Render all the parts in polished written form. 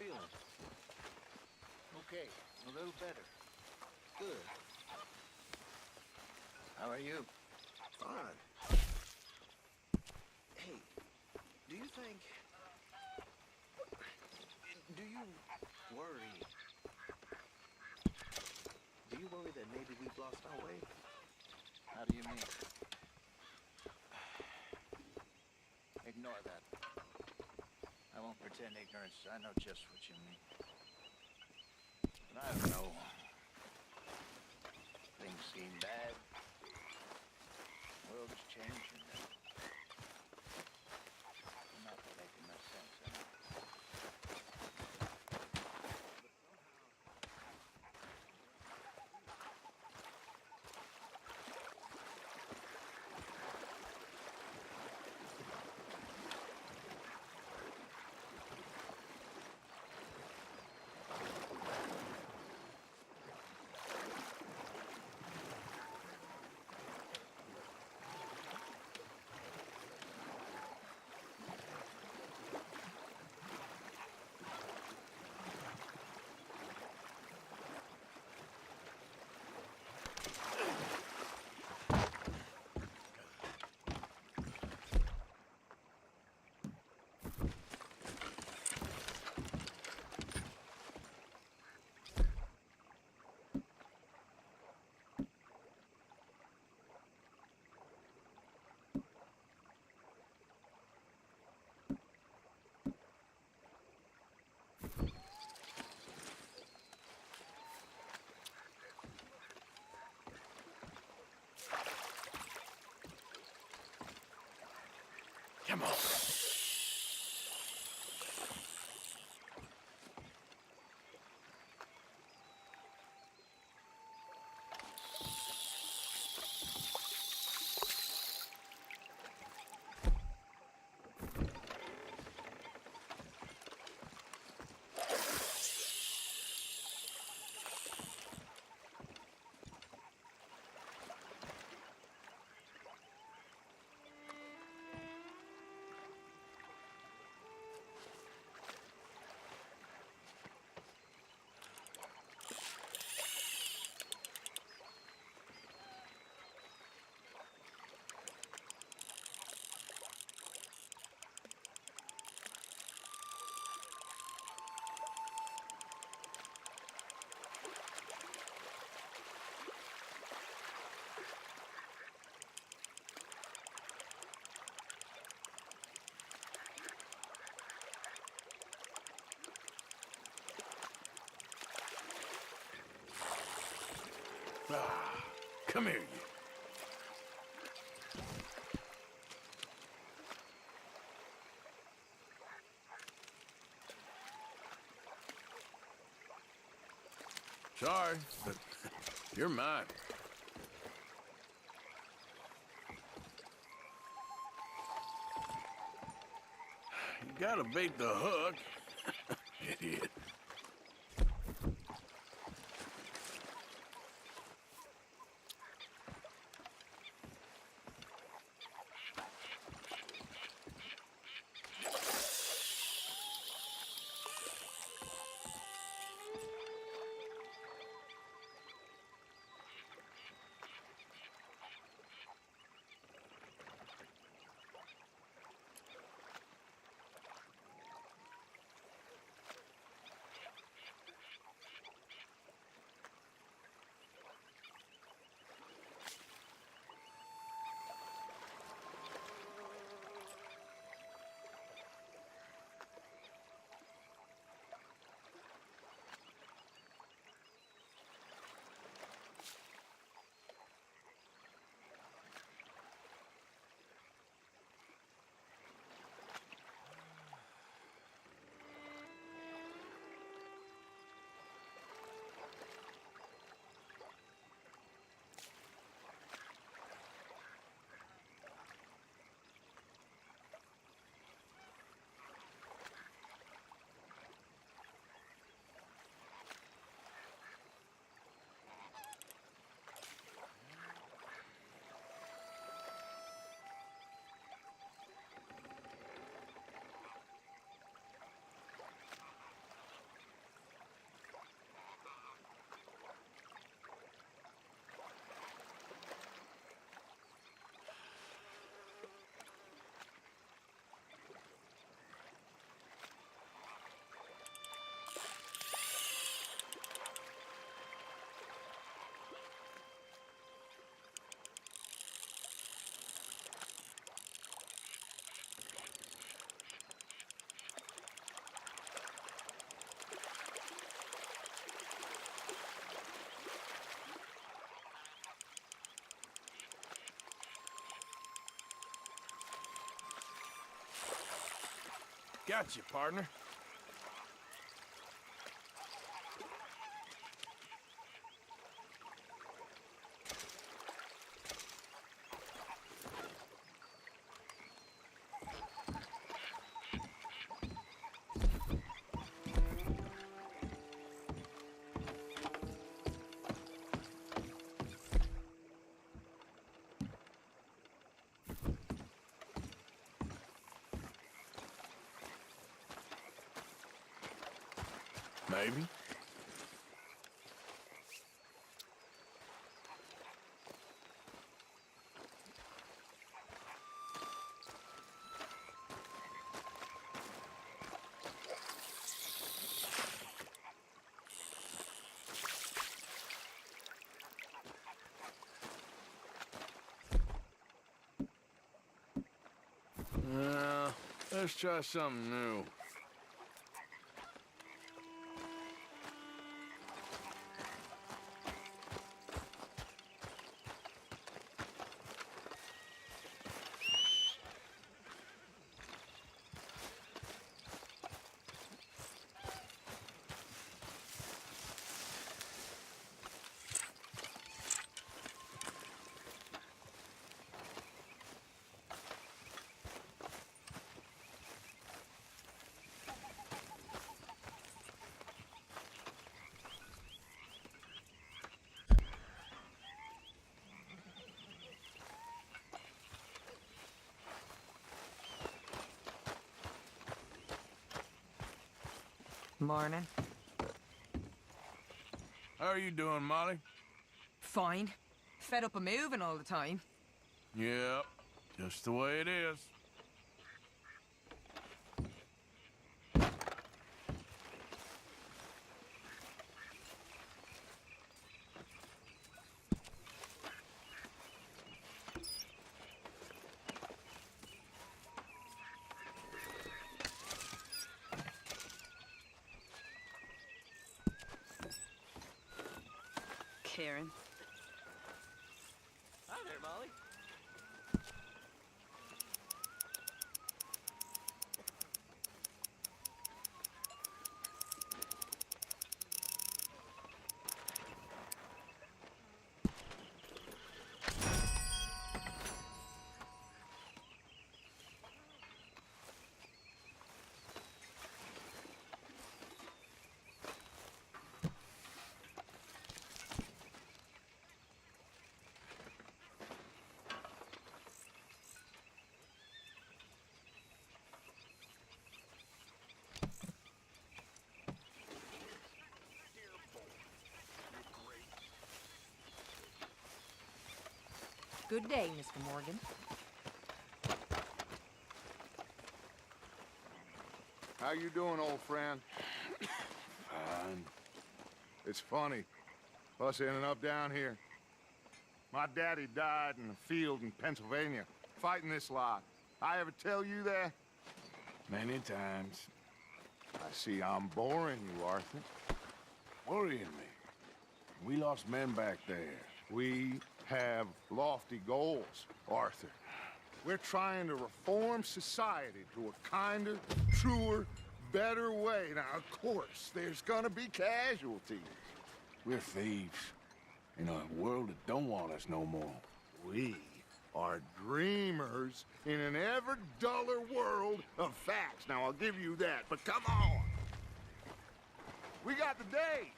feeling? Okay, a little better. Good. How are you? Fine. Hey, do you think... Do you worry... Do you worry that maybe we've lost our way? How do you mean? Ignore that. I won't pretend ignorance. I know just what you mean. But I don't know. Things seem bad. The world is changing. I'm not making much sense anymore. Come on. Ah, come here, you. Sorry, but you're mine. You gotta bait the hook. Idiot. Got you, partner. Maybe. Let's try something new. Morning. How are you doing, Molly? Fine. Fed up of moving all the time. Yep, just the way it is. Kieran. Hi there, Molly. Good day, Mr. Morgan. How you doing, old friend? Fine. It's funny, us ending up down here. My daddy died in a field in Pennsylvania, fighting this lot. I ever tell you that? Many times. I see I'm boring you, Arthur. Worrying me. We lost men back there. We have lofty goals, Arthur. We're trying to reform society to a kinder, truer, better way. Now, of course, there's gonna be casualties. We're thieves. In a world that don't want us no more. We are dreamers in an ever duller world of facts. Now, I'll give you that, but come on. We got the day.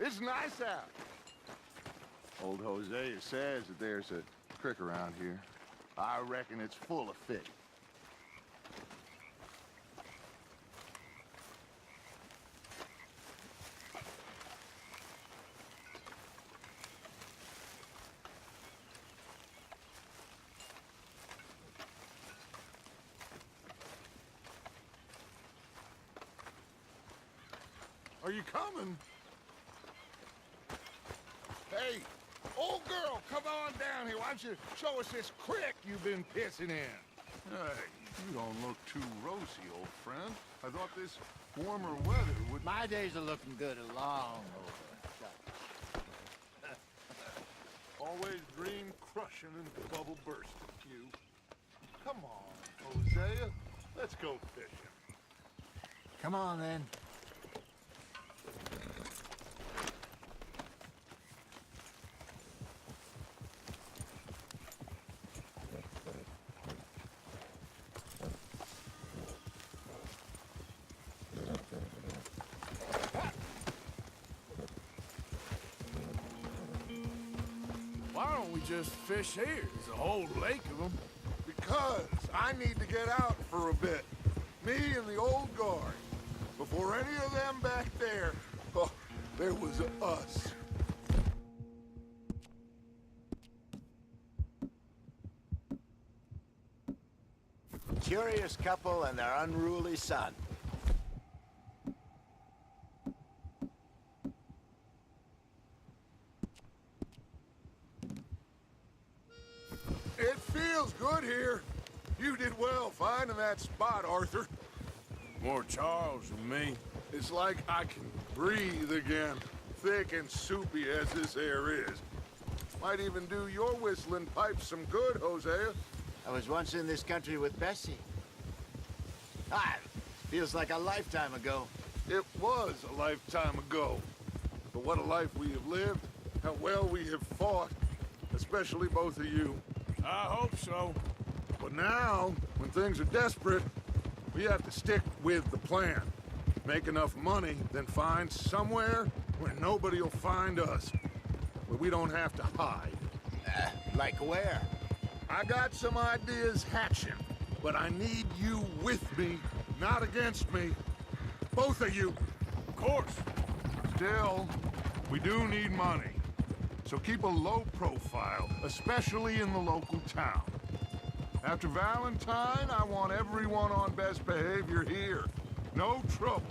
It's nice out. Old Hosea says that there's a creek around here. I reckon it's full of fish. Are you coming? Hey, old girl, come on down here. Why don't you show us this creek you've been pissing in? Hey, you don't look too rosy, old friend. I thought this warmer weather would... My days are looking good along over. Always dream crushing and bubble bursting, you. Come on, Hosea. Let's go fishing. Come on, then. Why don't we just fish here? There's a whole lake of them. Because I need to get out for a bit. Me and the old guard. Before any of them back there, oh, there was us. Curious couple and their unruly son. It feels good here. You did well finding that spot, Arthur. More Charles than me. It's like I can breathe again, thick and soupy as this air is. Might even do your whistling pipes some good, Hosea. I was once in this country with Bessie. Ah, feels like a lifetime ago. It was a lifetime ago. But what a life we have lived, how well we have fought, especially both of you. I hope so. But now, when things are desperate, we have to stick with the plan. Make enough money, then find somewhere where nobody will find us. Where we don't have to hide. Like where? I got some ideas hatching, but I need you with me, not against me. Both of you. Of course. Still, we do need money. So keep a low profile, especially in the local town. After Valentine, I want everyone on best behavior here. No trouble.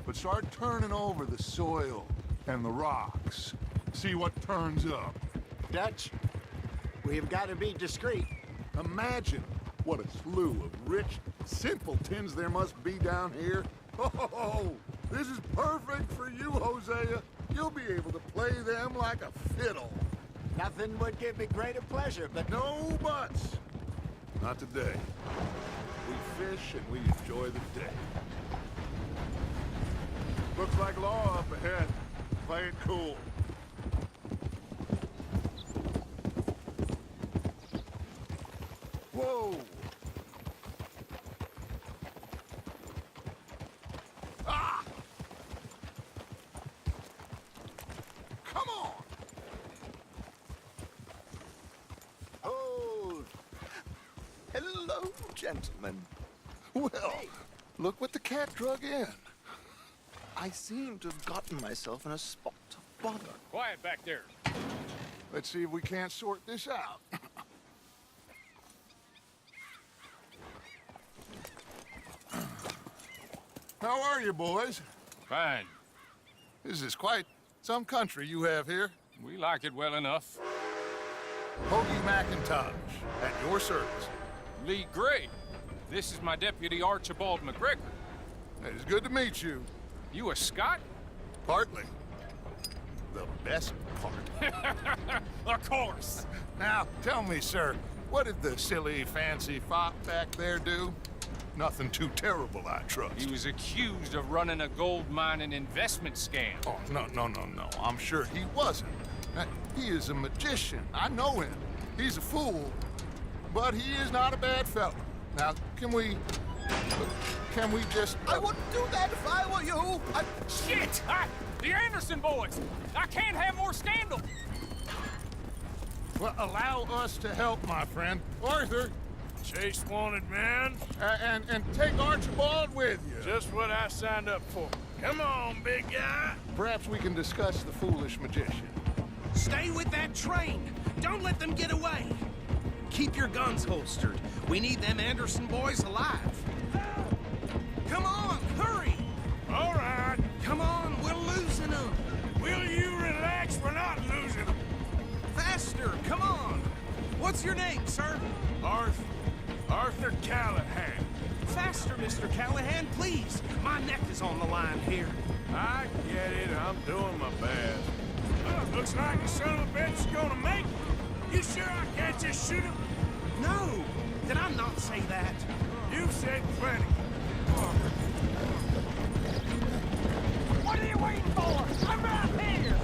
But start turning over the soil and the rocks. See what turns up. Dutch, we've got to be discreet. Imagine what a slew of rich simpletons there must be down here. Oh, this is perfect for you, Hosea. You'll be able to play them like a fiddle. Nothing would give me greater pleasure, but No buts. Not today. We fish and we enjoy the day. Looks like law up ahead. Play it cool. Whoa! Ah! Come on! oh, Hello, gentlemen. Well, look what the cat drug in. I seem to have gotten myself in a spot of bother. Quiet back there. Let's see if we can't sort this out. How are you, boys? Fine. This is quite some country you have here. We like it well enough. Hoagie McIntosh, at your service. Lee Gray. This is my deputy Archibald McGregor. It is good to meet you. You a Scot? Partly. The best part. Of course. Now, tell me, sir, what did the silly, fancy fop back there do? Nothing too terrible, I trust. He was accused of running a gold mining investment scam. Oh, no. I'm sure he wasn't. He is a magician. I know him. He's a fool, but he is not a bad fellow. Now, can we just... I wouldn't do that if I were you. Shit! The Anderson boys! I can't have more scandal! Well, allow us to help, my friend. Arthur, Chase wanted man. and take Archibald with you. Just what I signed up for. Come on, big guy. Perhaps we can discuss the foolish magician. Stay with that train. Don't let them get away. Keep your guns holstered. We need them Anderson boys alive. Come on, hurry! All right. Come on, we're losing them. Will you relax? We're not losing them. Faster, come on. What's your name, sir? Arthur Callahan. Faster, Mr. Callahan, please. My neck is on the line here. I get it. I'm doing my best. Well, looks like the son of a bitch is gonna make it. You sure I can't just shoot him? No, did I not say that? You've said plenty. What are you waiting for? I'm right here!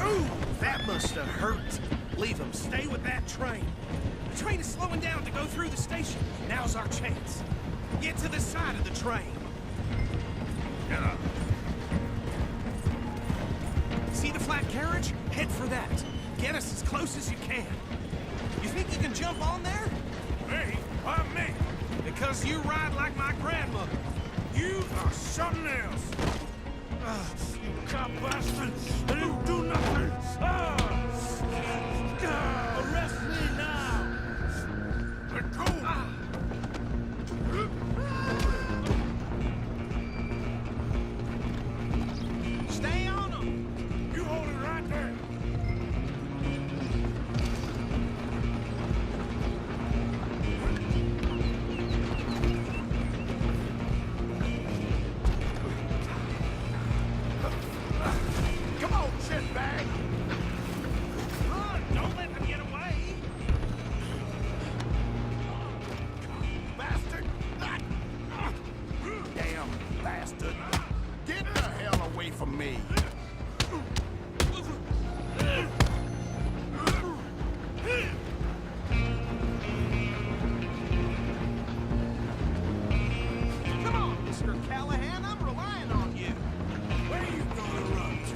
Ooh, that must have hurt. Leave him. Stay with that train. The train is slowing down to go through the station. Now's our chance. Get to the side of the train. Get up. See the flat carriage? Head for that. Get us as close as you can. You think you can jump on there? Me? Why me? Because you ride like my grandmother. You are something else. You cop bastard! And you do nothing! Arrest me now! Let go! Stay on him! You hold it right there! Come on, shitbag! Run! Don't let them get away! Bastard! Damn bastard! Get the hell away from me! Come on, Mr. Callahan, I'm relying on you. Where you gonna run to?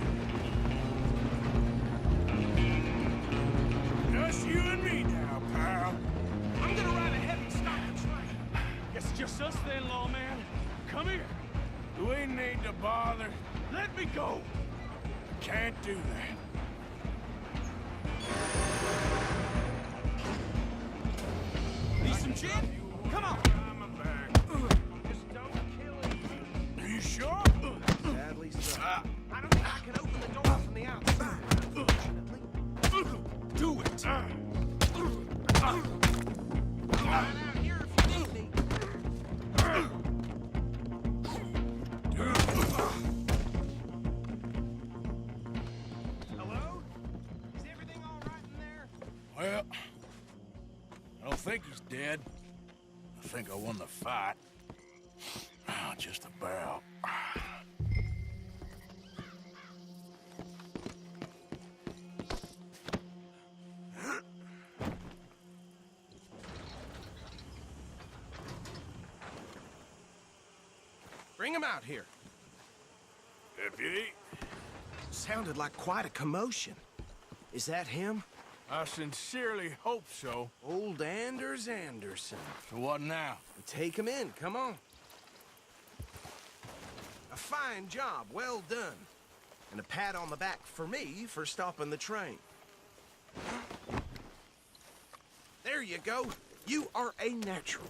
Just you and me now, pal. I'm gonna ride ahead and stop the train. Guess it's just us then, lawman. Come here. Do we need to bother? Let me go. Can't do that. Need some gin? Come on. I'm back. Just don't kill him. Are you sure? Sadly so. I don't think I can open the door from the outside. Unfortunately. Do it. I'm right out here if you need me. Hello? Is everything all right in there? Well, I don't think he's dead. I think I won the fight. Just about. Bring him out here. Deputy, Sounded like quite a commotion. Is that him? I sincerely hope so. Old Anders Anderson. So what now? Take him in, come on. A fine job, well done. And a pat on the back for me for stopping the train. There you go. You are a natural.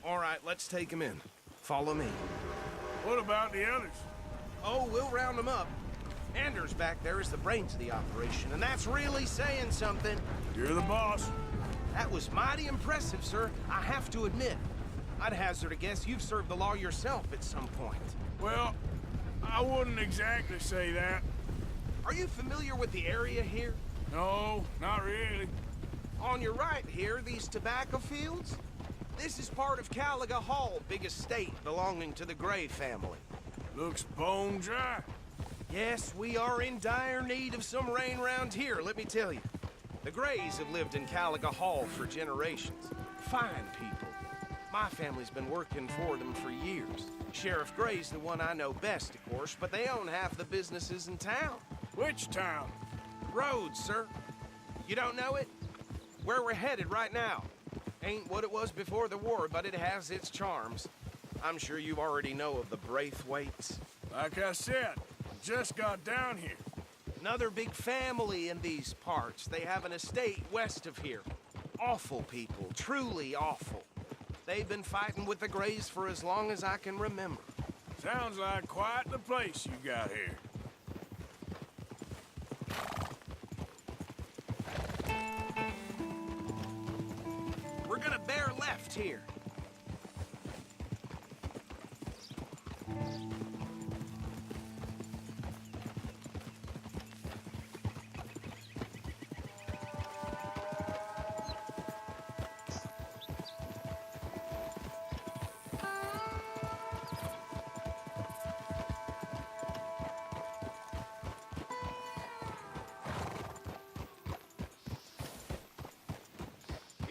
All right, let's take him in. Follow me. What about the others? Oh, we'll round them up. Anders back there is the brains of the operation, and that's really saying something. You're the boss. That was mighty impressive, sir. I have to admit. I'd hazard a guess you've served the law yourself at some point. Well, I wouldn't exactly say that. Are you familiar with the area here? No, not really. On your right here, these tobacco fields? This is part of Caliga Hall, big estate belonging to the Gray family. Looks bone dry. Yes, we are in dire need of some rain round here, let me tell you. The Grays have lived in Caliga Hall for generations. Fine people. My family's been working for them for years. Sheriff Gray's the one I know best, of course, but they own half the businesses in town. Which town? Rhodes, sir. You don't know it? Where we're headed right now. Ain't what it was before the war, but it has its charms. I'm sure you already know of the Braithwaites. Like I said, just got down here. Another big family in these parts. They have an estate west of here. Awful people, truly awful. They've been fighting with the Grays for as long as I can remember. Sounds like quite the place you got here. We're gonna bear left here.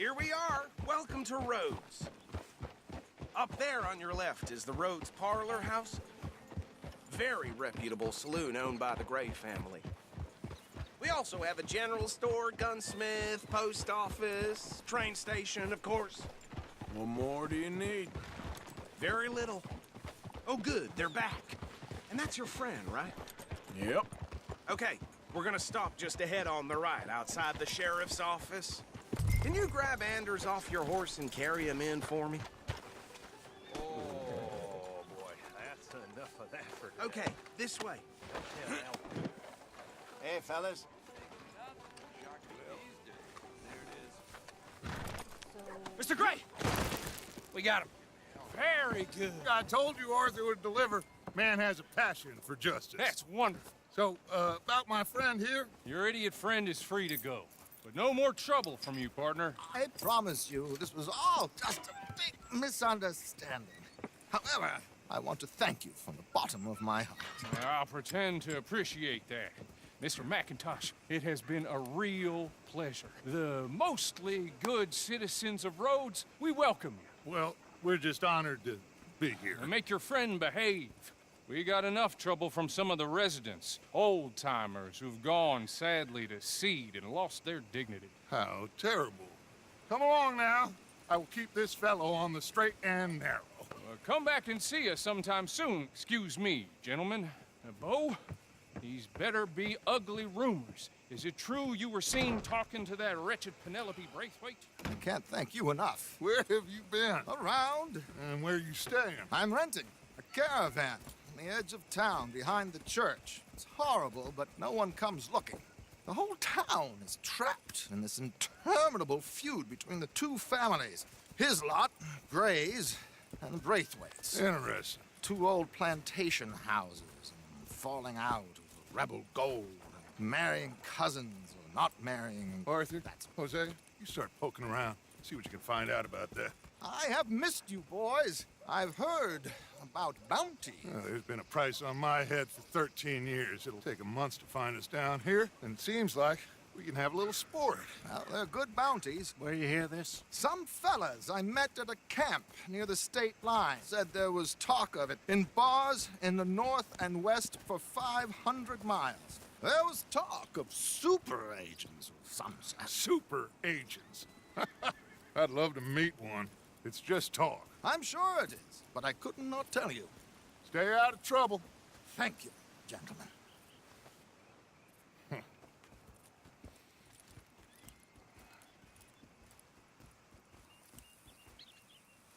here we are. Welcome to Rhodes. Up there on your left is the Rhodes Parlor House. Very reputable saloon owned by the Gray family. We also have a general store, gunsmith, post office, train station, of course. What more do you need? Very little. Oh, good, they're back. And that's your friend, right? Yep. Okay, we're gonna stop just ahead on the right, outside the sheriff's office. Can you grab Anders off your horse and carry him in for me? Oh, boy. That's enough of that for today. Okay, this way. Hey, fellas. Mr. Gray! We got him. Very good. I told you Arthur would deliver. Man has a passion for justice. That's wonderful. So, about my friend here? Your idiot friend is free to go. But no more trouble from you, partner. I promise you, this was all just a big misunderstanding. However, I want to thank you from the bottom of my heart. I'll pretend to appreciate that. Mr. McIntosh, it has been a real pleasure. The mostly good citizens of Rhodes, we welcome you. Well, we're just honored to be here. And make your friend behave. We got enough trouble from some of the residents, old-timers who've gone, sadly, to seed and lost their dignity. How terrible. Come along now. I will keep this fellow on the straight and narrow. Come back and see us sometime soon. Excuse me, gentlemen. Bo, these better be ugly rumors. Is it true you were seen talking to that wretched Penelope Braithwaite? I can't thank you enough. Where have you been? Around, And where you staying? I'm renting a caravan on the edge of town behind the church. It's horrible, but no one comes looking. The whole town is trapped in this interminable feud between the two families. His lot, Gray's, and the Braithwaites. Interesting. Two old plantation houses, and falling out over rebel gold, and marrying cousins or not marrying. Arthur, That's Jose, you start poking around. See what you can find out about that. I have missed you, boys. I've heard about bounty. There's been a price on my head for 13 years. It'll take a month to find us down here, and it seems like we can have a little sport. Well, they're good bounties. Where you hear this? Some fellas I met at a camp near the state line said there was talk of it in bars in the north and west for 500 miles. There was talk of super agents of some sort. Super agents. I'd love to meet one. It's just talk. I'm sure it is, but I couldn't not tell you. Stay out of trouble. Thank you, gentlemen.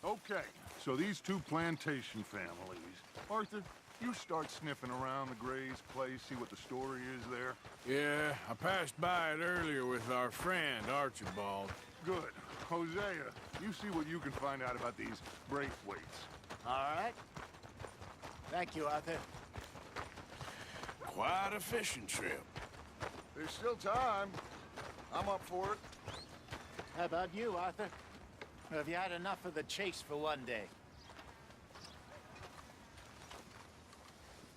Okay, so these two plantation families. Arthur, you start sniffing around the Gray's place, see what the story is there. Yeah, I passed by it earlier with our friend, Archibald. Good. Hosea, you see what you can find out about these Braithwaites. All right. Thank you, Arthur. Quite a fishing trip. There's still time. I'm up for it. How about you, Arthur? Have you had enough of the chase for one day?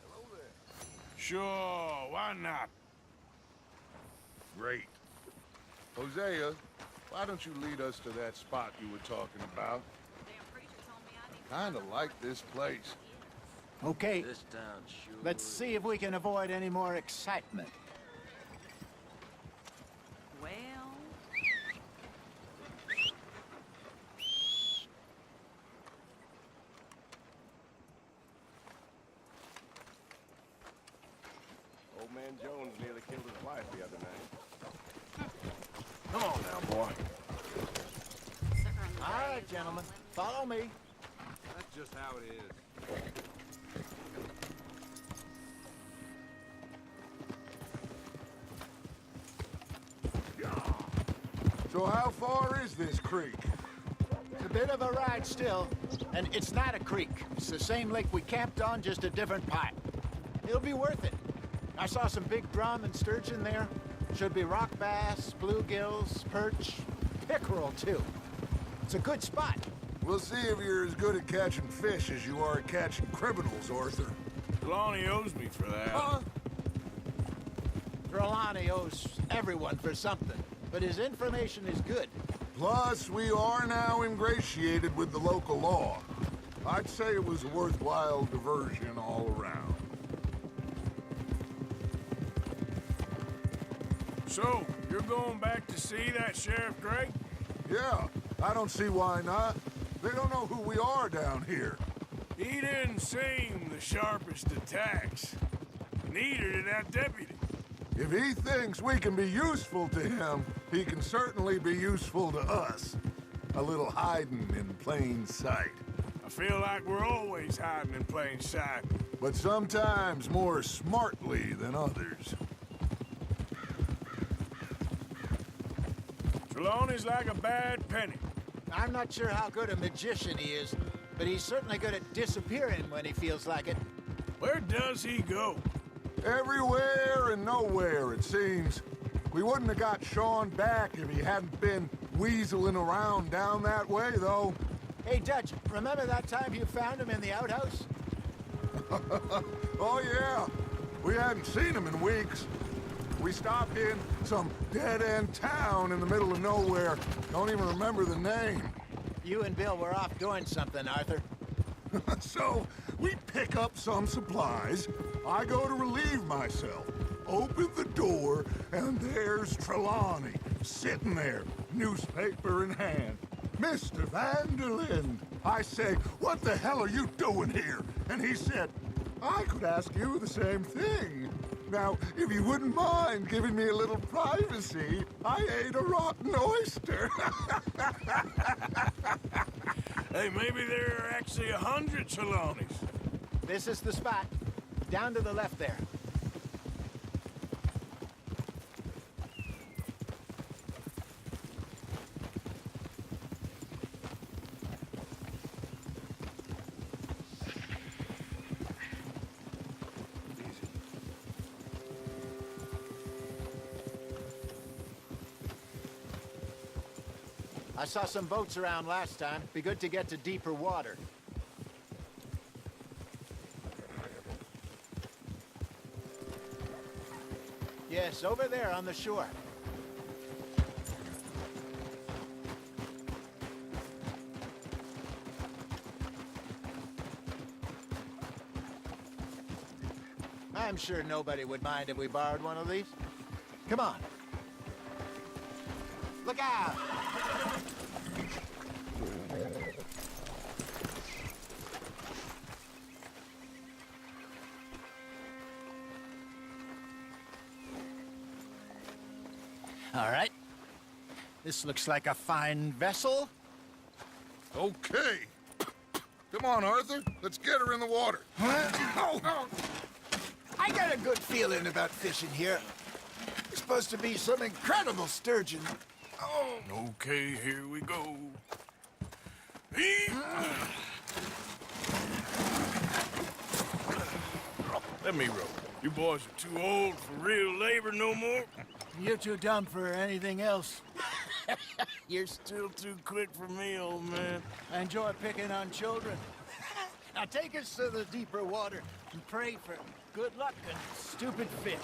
Hello there. Sure, why not? Great. Hosea, why don't you lead us to that spot you were talking about? Kinda like this place. Okay, This town sure. let's see if we can avoid any more excitement. Well, Old man Jones nearly killed his wife the other night. Come on now, boy. All right, gentlemen, follow me. That's just how it is. So how far is this creek? It's a bit of a ride still, and it's not a creek. It's the same lake we camped on, just a different pipe. It'll be worth it. I saw some big drum and sturgeon there. Should be rock bass, bluegills, perch, pickerel too. It's a good spot. We'll see if you're as good at catching fish as you are at catching criminals, Arthur. Trelawney owes me for that. Huh? Trelawney owes everyone for something, but his information is good. Plus, we are now ingratiated with the local law. I'd say it was a worthwhile diversion all around. So, you're going back to see that Sheriff Gray? Yeah, I don't see why not. They don't know who we are down here. He didn't seem the sharpest attacks. Neither did that deputy. If he thinks we can be useful to him, he can certainly be useful to us. A little hiding in plain sight. I feel like we're always hiding in plain sight. But sometimes more smartly than others. Trelawney's like a bad penny. I'm not sure how good a magician he is, but he's certainly good at disappearing when he feels like it. Where does he go? Everywhere and nowhere, it seems. We wouldn't have got Sean back if he hadn't been weaseling around down that way, though. Hey, Dutch, remember that time you found him in the outhouse? Oh, yeah. We hadn't seen him in weeks. We stopped in some dead-end town in the middle of nowhere. Don't even remember the name. You and Bill were off doing something, Arthur. So, we pick up some supplies. I go to relieve myself. Open the door, and there's Trelawney, sitting there, newspaper in hand. Mr. Vanderlyn. I say, what the hell are you doing here? And he said, I could ask you the same thing. Now, if you wouldn't mind giving me a little privacy, I ate a rotten oyster. Hey, maybe there are actually 100 Trelawneys. This is the spot. Down to the left there. I saw some boats around last time. Be good to get to deeper water. Yes, over there on the shore. I'm sure nobody would mind if we borrowed one of these. Come on. Look out! All right. This looks like a fine vessel. Okay. Come on, Arthur. Let's get her in the water. Oh. I got a good feeling about fishing here. It's supposed to be some incredible sturgeon. Oh. Okay, here we go. Let me row. You boys are too old for real labor no more. You're too dumb for anything else. You're still too quick for me, old man. I enjoy picking on children. Now take us to the deeper water and pray for good luck and stupid fish.